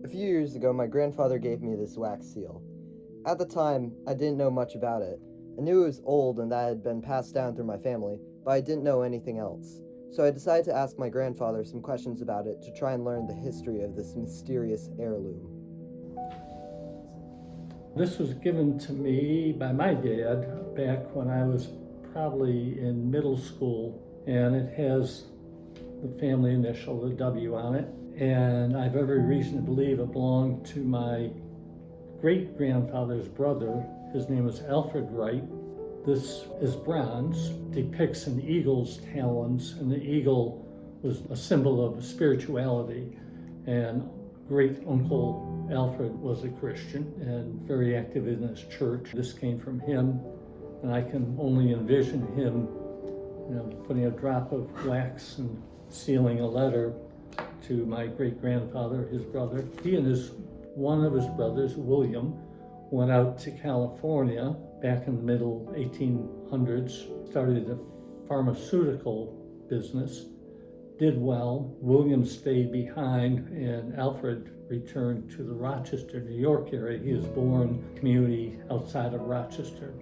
A few years ago, my grandfather gave me this wax seal. At the time, I didn't know much about it. I knew it was old and that it had been passed down through my family, but I didn't know anything else. So I decided to ask my grandfather some questions about it to try and learn the history of this mysterious heirloom. This was given to me by my dad back when I was probably in middle school, and it has the family initial, the W, on it. And I have every reason to believe it belonged to my great-grandfather's brother. His name was Alfred Wright. This is bronze, depicts an eagle's talons, and the eagle was a symbol of spirituality. And great-uncle Alfred was a Christian and very active in his church. This came from him, and I can only envision him, putting a drop of wax and sealing a letter to my great-grandfather, his brother. He and one of his brothers, William, went out to California back in the middle 1800s, started a pharmaceutical business, did well. William stayed behind, and Alfred returned to the Rochester, New York area. He was born in a community outside of Rochester.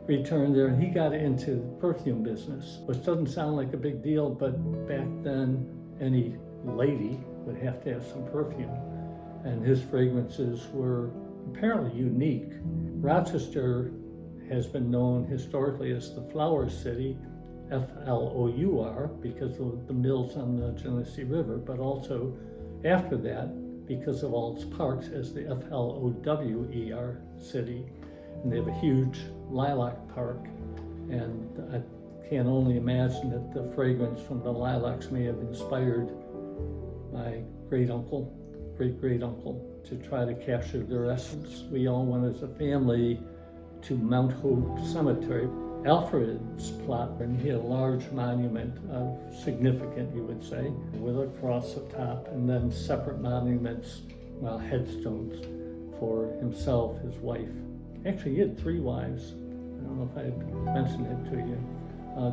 Returned there, and he got into the perfume business, which doesn't sound like a big deal, but back then, any lady would have to have some perfume. And his fragrances were apparently unique. Rochester has been known historically as the Flower City, F-L-O-U-R, because of the mills on the Genesee River, but also after that, because of all its parks, as the F-L-O-W-E-R city. And they have a huge lilac park, and I can only imagine that the fragrance from the lilacs may have inspired my great-great-uncle, to try to capture their essence. We all went as a family to Mount Hope Cemetery. Alfred's plot, and he had a large monument, significant, you would say, with a cross up top, and then separate monuments, headstones for himself, his wife. Actually, he had 3 wives. I don't know if I mentioned it to you.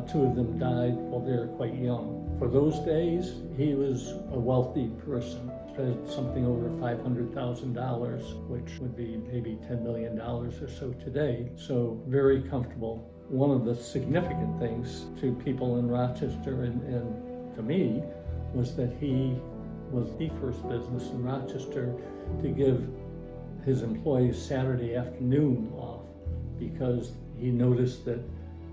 2 of them died while they were quite young. For those days, he was a wealthy person. Spent something over $500,000, which would be maybe $10 million or so today. So very comfortable. One of the significant things to people in Rochester and to me was that he was the first business in Rochester to give his employees Saturday afternoon off, because he noticed that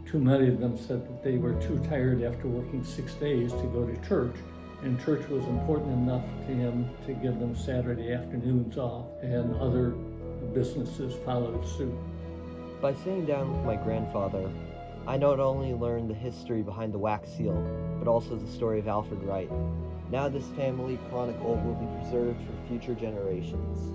too many of them said that they were too tired after working 6 days to go to church, and church was important enough to him to give them Saturday afternoons off, and other businesses followed suit. By sitting down with my grandfather, I not only learned the history behind the wax seal, but also the story of Alfred Wright. Now this family chronicle will be preserved for future generations.